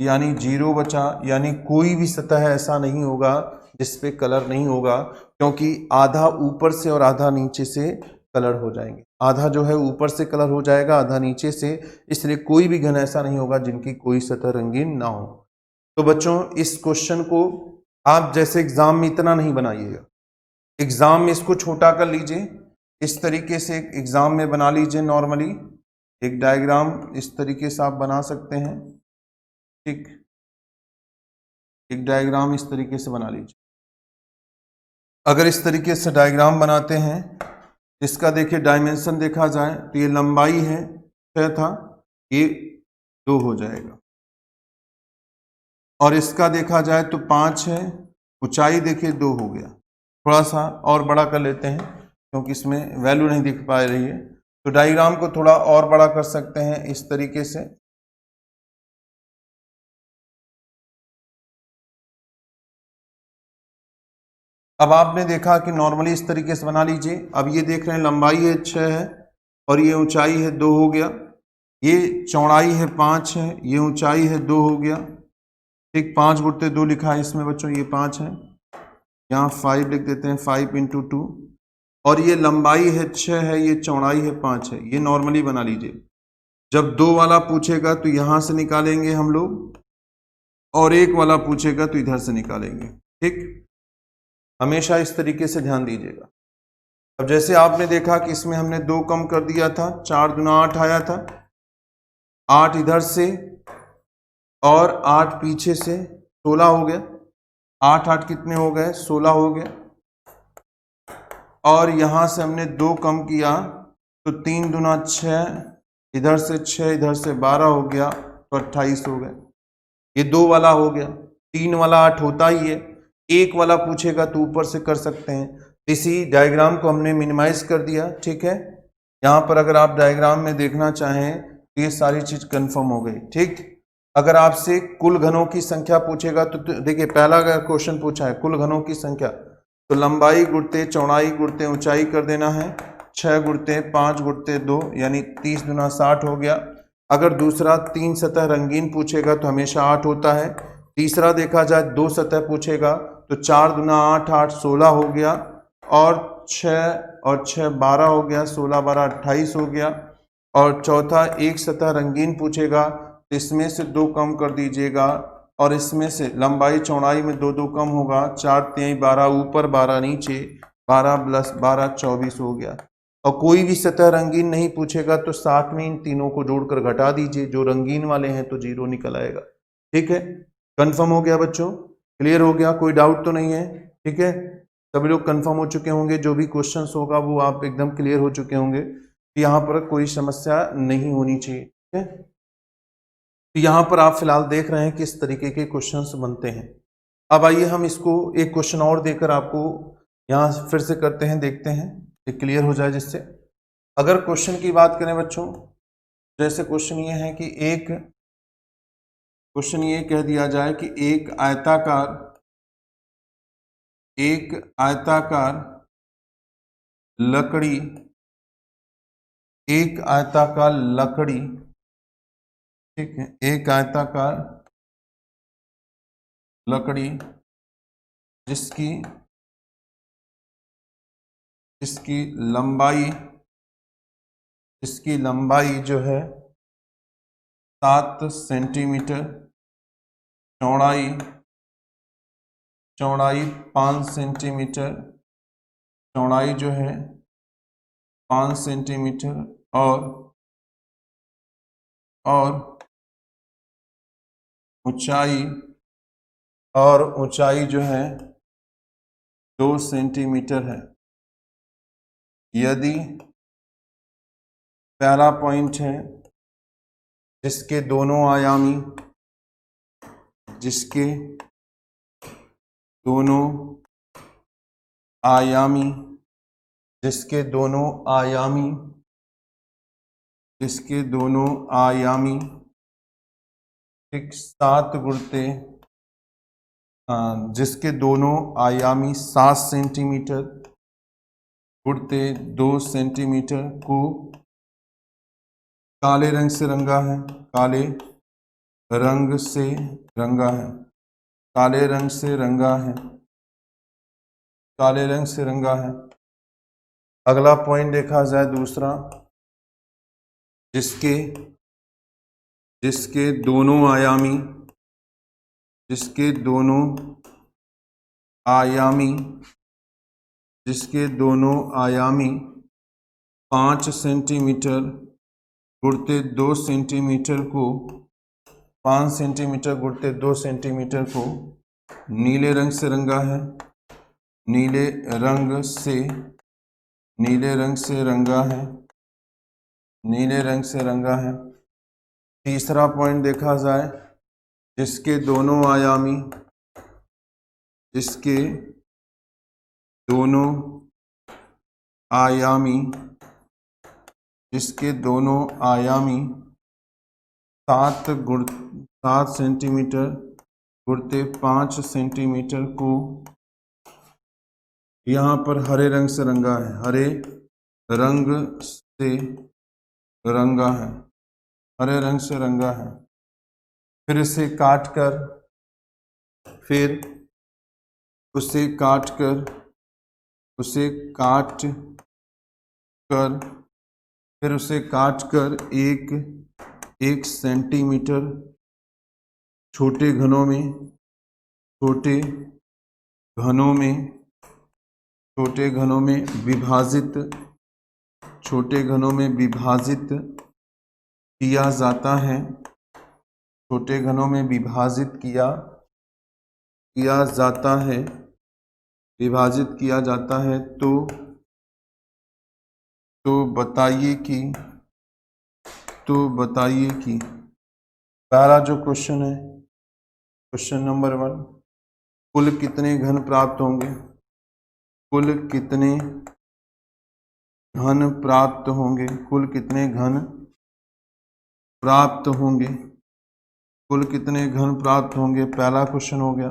Speaker 1: यानी 0 बचा। यानी कोई भी सतह ऐसा नहीं होगा जिस पे कलर नहीं होगा, क्योंकि आधा ऊपर से और आधा नीचे से कलर हो जाएंगे। आधा जो है ऊपर से कलर हो जाएगा, आधा नीचे से, इसलिए कोई भी घन ऐसा नहीं होगा जिनकी कोई सतह रंगीन ना हो। तो बच्चों इस क्वेश्चन को आप जैसे एग्जाम में इतना नहीं बनाइएगा, एग्जाम में इसको छोटा कर लीजिए, इस तरीके से एग्जाम में बना लीजिए। नॉर्मली एक डायग्राम इस तरीके से आप बना सकते हैं, ठीक, एक डायग्राम इस तरीके से बना लीजिए। अगर इस तरीके से डायग्राम बनाते हैं, इसका देखिए डायमेंशन देखा जाए तो ये लंबाई है 6 था, ये 2 हो जाएगा। और इसका देखा जाए तो 5 है, ऊंचाई देखिए 2 हो गया। थोड़ा सा और बड़ा कर लेते हैं क्योंकि इसमें वैल्यू नहीं दिख पा रही है, तो डायग्राम को थोड़ा और बड़ा कर सकते हैं इस तरीके से। अब आपने देखा कि नॉर्मली इस तरीके से बना लीजिए। अब ये देख रहे हैं लंबाई है 6 है और ये ऊंचाई है 2 हो गया, ये चौड़ाई है 5 है, ये ऊंचाई है 2 हो गया, ठीक। 5 गुणित 2 लिखा है इसमें बच्चों, ये 5 है, यहाँ 5 लिख देते हैं, 5 × 2। और ये लंबाई है 6 है, ये चौड़ाई है 5 है, ये नॉर्मली बना लीजिए। जब 2 वाला पूछेगा तो यहाँ से निकालेंगे हम लोग, और 1 वाला पूछेगा तो इधर से निकालेंगे, ठीक। हमेशा इस तरीके से ध्यान दीजिएगा। अब जैसे आपने देखा कि इसमें हमने 2 कम कर दिया था, 4 दूना 8 आया था, 8 इधर से और 8 पीछे से, 16 हो गया। 8 8 कितने हो गए, 16 हो गए। और यहाँ से हमने 2 कम किया तो 3 दूना 6, इधर से 6, इधर से 12 हो गया, तो 28 हो गए। ये 2 वाला हो गया, 3 वाला 8 होता ही है, 1 वाला पूछेगा तो ऊपर से कर सकते हैं। इसी डायग्राम को हमने मिनिमाइज कर दिया, ठीक है। यहाँ पर अगर आप डायग्राम में देखना चाहें तो ये सारी चीज कंफर्म हो गई, ठीक। अगर आपसे कुल घनों की संख्या पूछेगा तो देखिए पहला अगर क्वेश्चन पूछा है कुल घनों की संख्या, तो लंबाई गुणते चौड़ाई गुणते ऊंचाई कर देना है, 6 गुणते 5 गुणते 2, यानी 30 दूना 60 हो गया। अगर दूसरा 3 सतह रंगीन पूछेगा तो हमेशा 8 होता है। तीसरा देखा जाए 2 सतह पूछेगा तो 4 दूना 8, 8 16 हो गया, और 6 और 6 12 हो गया, 16 12 28 हो गया। और चौथा 1 सतह रंगीन पूछेगा तो इसमें से 2 कम कर दीजिएगा, और इसमें से लंबाई चौड़ाई में 2 2 कम होगा, 4 3 12 ऊपर 12 नीचे, 12 + 12 24 हो गया। और कोई भी सतह रंगीन नहीं पूछेगा तो साथ में इन तीनों को जोड़कर घटा दीजिए, जो रंगीन वाले हैं तो 0 निकल आएगा, ठीक है। कंफर्म हो गया बच्चों, क्लियर हो गया, कोई डाउट तो नहीं है, ठीक है। सभी लोग कंफर्म हो चुके होंगे, जो भी क्वेश्चंस होगा वो आप एकदम क्लियर हो चुके होंगे, यहाँ पर कोई समस्या नहीं होनी चाहिए, ठीक है। तो यहाँ पर आप फिलहाल देख रहे हैं किस तरीके के क्वेश्चंस बनते हैं। अब आइए हम इसको एक क्वेश्चन और देकर आपको यहाँ फिर से करते हैं, देखते हैं कि क्लियर हो जाए जिससे। अगर क्वेश्चन की बात करें बच्चों, जैसे क्वेश्चन ये है कि क्वेश्चन ये कह दिया जाए कि एक आयताकार लकड़ी, एक आयताकार लकड़ी, ठीक है, एक आयताकार लकड़ी जिसकी लंबाई जो है 7 सेंटीमीटर, चौड़ाई 5 सेंटीमीटर चौड़ाई जो है 5 सेंटीमीटर और ऊंचाई जो है 2 सेंटीमीटर है। यदि पहला पॉइंट है जिसके दोनों आयामी जिसके दोनों आयामी ठीक 7 गुणित जिसके दोनों आयामी 7 सेंटीमीटर गुणित 2 सेंटीमीटर को काले रंग से रंगा है। काले रंग से रंगा है। अगला पॉइंट देखा जाए दूसरा, जिसके दोनों आयामी 5 सेंटीमीटर गुणित 2 सेंटीमीटर को 5 सेंटीमीटर गुणित 2 सेंटीमीटर को नीले रंग से रंगा है। नीले रंग से रंगा है। तीसरा पॉइंट देखा जाए, जिसके दोनों आयामी 7 सेंटीमीटर गुणित 5 सेंटीमीटर को यहाँ पर हरे रंग से रंगा है। हरे रंग से रंगा है। फिर उसे काट कर फिर उसे काट कर एक सेंटीमीटर छोटे घनों में विभाजित किया जाता है। तो बताइए कि पहला जो क्वेश्चन है, क्वेश्चन नंबर 1, कुल कितने घन प्राप्त होंगे? कुल कितने घन प्राप्त होंगे? पहला क्वेश्चन हो गया।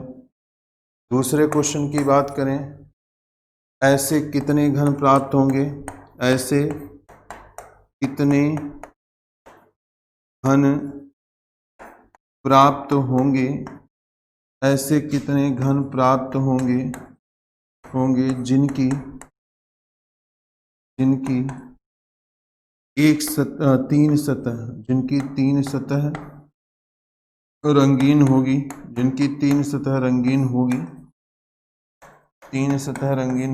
Speaker 1: दूसरे क्वेश्चन की बात करें, ऐसे कितने घन प्राप्त होंगे? ऐसे कितने घन प्राप्त होंगे जिनकी तीन सतह रंगीन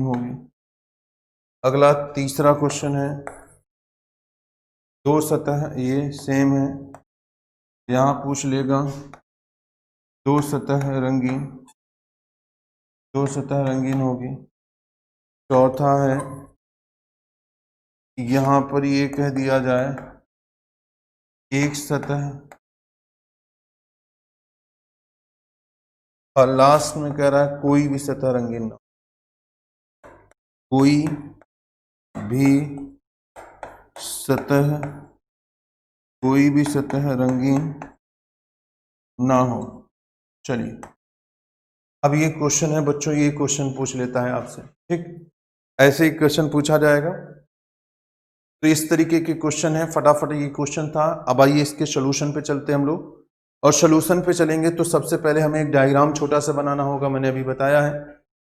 Speaker 1: होगी। अगला तीसरा क्वेश्चन है, 2 सतह ये सेम है, यहाँ पूछ लेगा 2 सतह रंगीन होगी। चौथा है, यहाँ पर ये कह दिया जाए एक सतह, और लास्ट में कह रहा है कोई भी सतह रंगीन ना, कोई भी सतह रंगीन ना हो। चलिए, अब ये क्वेश्चन है बच्चों, ये क्वेश्चन पूछ लेता है आपसे, ठीक, ऐसे ही क्वेश्चन पूछा जाएगा। तो इस तरीके के क्वेश्चन है, फटाफट ये क्वेश्चन था। अब आइए इसके सोल्यूशन पे चलते हैं हम लोग। और सोल्यूशन पे चलेंगे तो सबसे पहले हमें एक डायग्राम छोटा सा बनाना होगा, मैंने अभी बताया है।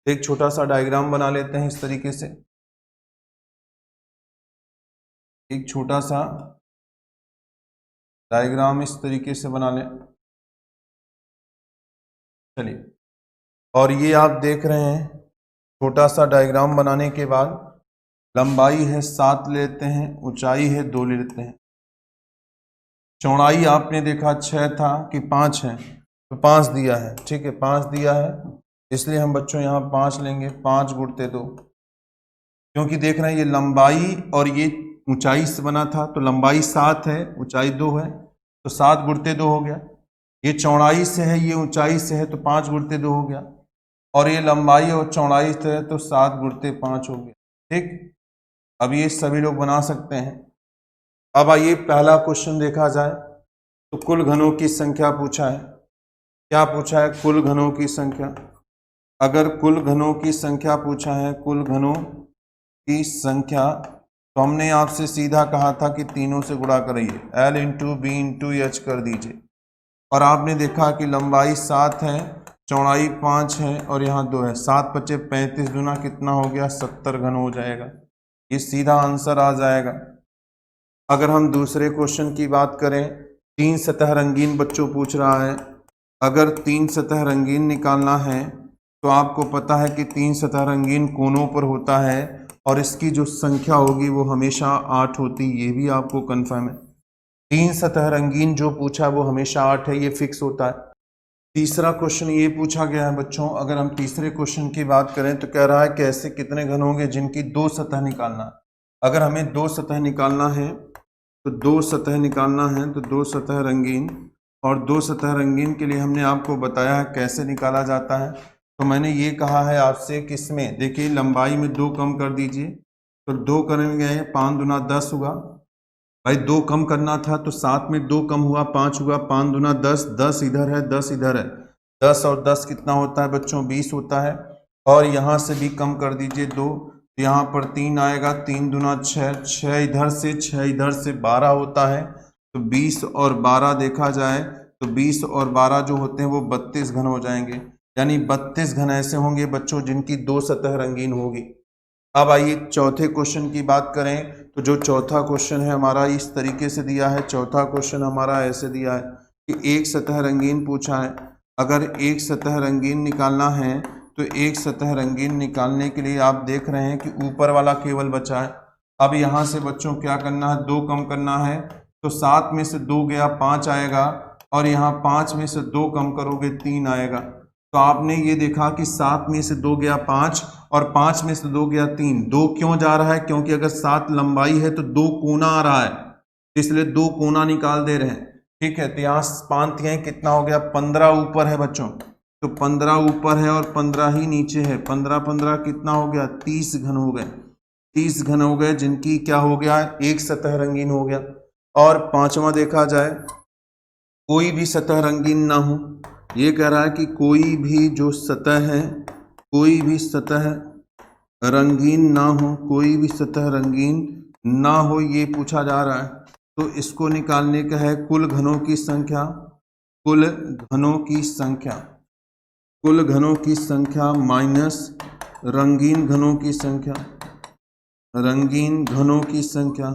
Speaker 1: एक छोटा सा डायग्राम बना लेते हैं इस तरीके से, एक छोटा सा डायग्राम इस तरीके से बना लें। चलिए, और ये आप देख रहे हैं छोटा सा डायग्राम बनाने के बाद लंबाई है 7 लेते हैं, ऊंचाई है 2 लेते हैं। चौड़ाई आपने देखा 6 था कि 5 है, तो 5 दिया है, ठीक है 5 दिया है, इसलिए हम बच्चों यहाँ 5 लेंगे। 5 गुणित 2, क्योंकि देख रहे हैं ये लंबाई और ये ऊंचाई से बना था, तो लंबाई 7 है, ऊंचाई 2 है, तो 7 गुणित 2 हो गया। ये चौड़ाई से है, ये ऊंचाई से है, तो 5 गुणित 2 हो गया। और ये लंबाई और चौड़ाई से है, तो 7 गुणित 5 हो गया। ठीक, अब ये सभी लोग बना सकते हैं। अब आइए पहला क्वेश्चन देखा जाए। तो कुल घनों की संख्या पूछा है। क्या पूछा है? कुल घनों की संख्या। अगर कुल घनों की संख्या पूछा है, कुल घनों की संख्या, तो हमने आपसे सीधा कहा था कि तीनों से गुणा करिए, L into B into H कर दीजिए। और आपने देखा कि लंबाई 7 है, चौड़ाई 5 है और यहाँ 2 है। 7 × 5 = 35, दूना कितना हो गया? 70 घन हो जाएगा। ये सीधा आंसर आ जाएगा। अगर हम दूसरे क्वेश्चन की बात करें, 3 सतह रंगीन बच्चों पूछ रहा है। अगर 3 सतह रंगीन निकालना है तो आपको पता है कि 3 सतह रंगीन कोनों पर होता है और इसकी जो संख्या होगी वो हमेशा 8 होती, ये भी आपको कन्फर्म है। 3 सतह रंगीन जो पूछा वो हमेशा 8 है, ये फिक्स होता है। तीसरा क्वेश्चन ये पूछा गया है बच्चों। अगर हम तीसरे क्वेश्चन की बात करें तो कह रहा है कि ऐसे कितने घन होंगे जिनकी 2 सतह निकालना है। अगर हमें 2 सतह निकालना है तो 2 सतह निकालना है, तो 2 सतह रंगीन, और 2 सतह रंगीन के लिए हमने आपको बताया है कैसे निकाला जाता है। तो मैंने ये कहा है आपसे कि इसमें देखिए लंबाई में 2 कम कर दीजिए, तो 2 करेंगे 5 दूना 10 हुआ। भाई 2 कम करना था तो 7 में 2 कम हुआ, 5 हुआ, 5 दूना 10, 10 इधर है 10 इधर है, 10 और 10 कितना होता है बच्चों? 20 होता है। और यहाँ से भी कम कर दीजिए 2, तो यहाँ पर 3 आएगा, 3 दूना 6, 6 इधर से 6 इधर से 12 होता है। तो 20 और 12 देखा जाए तो 20 और 12 जो होते हैं वो 32 घन हो जाएंगे। यानी 32 घन ऐसे होंगे बच्चों जिनकी 2 सतह रंगीन होगी। अब आइए चौथे क्वेश्चन की बात करें। तो जो चौथा क्वेश्चन है हमारा इस तरीके से दिया है। चौथा क्वेश्चन हमारा ऐसे दिया है कि एक सतह रंगीन पूछा है। अगर एक सतह रंगीन निकालना है तो एक सतह रंगीन निकालने के लिए आप देख रहे हैं कि ऊपर वाला केवल बचा है। अब यहाँ से बच्चों क्या करना है? 2 कम करना है, तो 7 में से 2 गया 5 आएगा, और यहाँ 5 में से 2 कम करोगे 3 आएगा। तो आपने ये देखा कि 7 में से 2 गया 5 और 5 में से 2 गया 3। 2 क्यों जा रहा है? क्योंकि अगर 7 लंबाई है तो 2 कोना आ रहा है, इसलिए 2 कोना निकाल दे रहे हैं। ठीक है, तो यहाँ 5 कितना हो गया? 15 ऊपर है बच्चों, तो 15 ऊपर है और 15 ही नीचे है। 15 15 कितना हो गया? 30 घन हो गए। 30 घन हो गए जिनकी क्या हो गया? एक सतह रंगीन हो गया। और पांचवा देखा जाए, कोई भी सतह रंगीन ना हो। ये कह रहा है कि कोई भी जो सतह है, कोई भी सतह रंगीन ना हो, कोई भी सतह रंगीन ना हो, ये पूछा जा रहा है। तो इसको निकालने का है कुल घनों की संख्या, कुल घनों की संख्या, कुल घनों की संख्या माइनस रंगीन घनों की संख्या, रंगीन घनों की संख्या,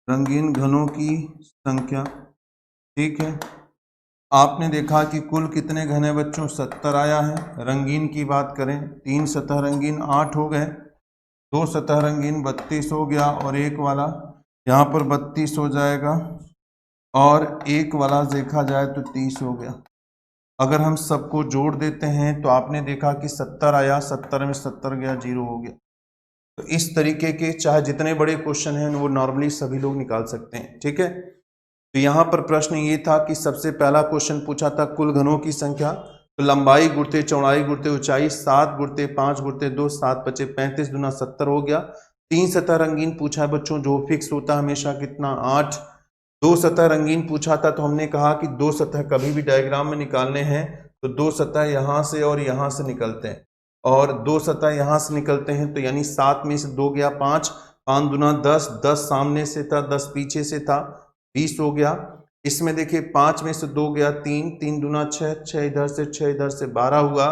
Speaker 1: रंगीन घनों की संख्या। ठीक है, आपने देखा कि कुल कितने घन है बच्चों? 70 आया है। रंगीन की बात करें, 3 सतह रंगीन 8 हो गए, 2 सतह रंगीन 32 हो गया, और एक वाला यहाँ पर 32 हो जाएगा, और एक वाला देखा जाए तो 30 हो गया। अगर हम सबको जोड़ देते हैं तो आपने देखा कि 70 आया, 70 में 70 गया, 0 हो गया। तो इस तरीके के चाहे जितने बड़े क्वेश्चन हैं वो नॉर्मली सभी लोग निकाल सकते हैं। ठीक है, तो यहाँ पर प्रश्न ये था कि सबसे पहला क्वेश्चन पूछा था कुल घनों की संख्या, तो लंबाई गुणित चौड़ाई गुणित ऊंचाई, 7 गुणित 5 गुणित 2, 7 × 5 = 35, दूना 70 हो गया। 3 सतह रंगीन पूछा है बच्चों, जो फिक्स होता है हमेशा, कितना? 8। 2 सतह रंगीन पूछा था, तो हमने कहा कि 2 सतह कभी भी डायग्राम में निकालने हैं तो 2 सतह यहाँ से और यहाँ से निकलते हैं, और 2 सतह यहाँ से निकलते हैं, तो यानी 7 में से 2 गया 5, 5 दूना 10, 10 सामने से था 10 पीछे से था, 20 हो गया। इसमें देखिए 5 में से 2 गया 3, 3 दूना 6, 6 इधर से 6 इधर से 12 हुआ,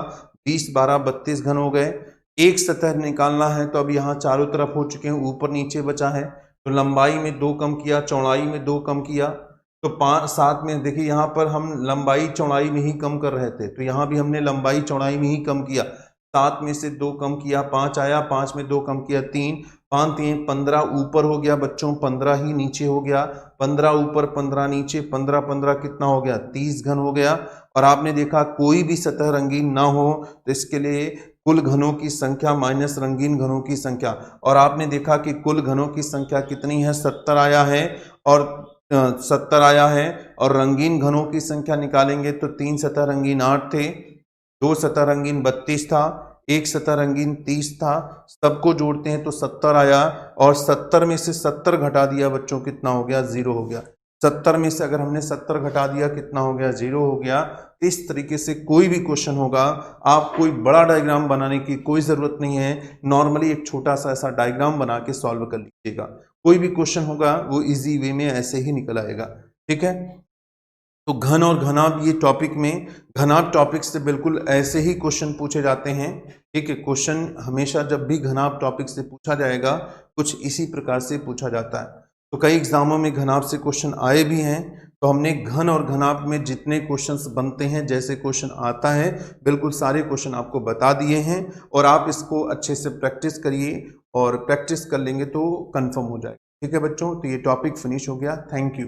Speaker 1: 20 12 32 घन हो गए। एक सतह निकालना है तो अब यहाँ चारों तरफ हो चुके हैं, ऊपर नीचे बचा है, तो लंबाई में 2 कम किया, चौड़ाई में 2 कम किया, तो 5 7 में देखिए यहाँ पर हम लंबाई चौड़ाई में ही कम कर रहे थे, तो यहाँ भी हमने लंबाई चौड़ाई में ही कम किया। 7 में से 2 कम किया 5 आया, 5 में 2 कम किया 3, 5 3 15 ऊपर हो गया बच्चों, 15 ही नीचे हो गया, 15 ऊपर 15 नीचे, 15 15 कितना हो गया 30 घन हो गया। और आपने देखा कोई भी सतह रंगीन ना हो तो इसके लिए कुल घनों की संख्या माइनस रंगीन घनों की संख्या, और आपने देखा कि कुल घनों की संख्या कितनी है 70 आया है, और 70 आया है, और रंगीन घनों की संख्या निकालेंगे तो 3 सतह रंगीन 8 थे, 2 सतह रंगीन 32 था, 1 सतह रंगीन 30 था, सबको जोड़ते हैं तो 70 आया, और 70 में से 70 घटा दिया बच्चों कितना हो गया 0 हो गया। 70 में से अगर हमने 70 घटा दिया कितना हो गया 0 हो गया। इस तरीके से कोई भी क्वेश्चन होगा, आप कोई बड़ा डायग्राम बनाने की कोई ज़रूरत नहीं है, नॉर्मली एक छोटा सा ऐसा डायग्राम बना के सॉल्व कर लीजिएगा। कोई भी क्वेश्चन होगा वो इजी वे में ऐसे ही निकल आएगा, ठीक है। तो घन और घनाभ ये टॉपिक में, घनाभ टॉपिक से बिल्कुल ऐसे ही क्वेश्चन पूछे जाते हैं, ठीक है। क्वेश्चन हमेशा जब भी घनाभ टॉपिक से पूछा जाएगा कुछ इसी प्रकार से पूछा जाता है। तो कई एग्जामों में घनाभ से क्वेश्चन आए भी हैं, तो हमने घन और घनाभ में जितने क्वेश्चंस बनते हैं, जैसे क्वेश्चन आता है बिल्कुल सारे क्वेश्चन आपको बता दिए हैं, और आप इसको अच्छे से प्रैक्टिस करिए, और प्रैक्टिस कर लेंगे तो कंफर्म हो जाएगा, ठीक है बच्चों। तो ये टॉपिक फिनिश हो गया, थैंक यू।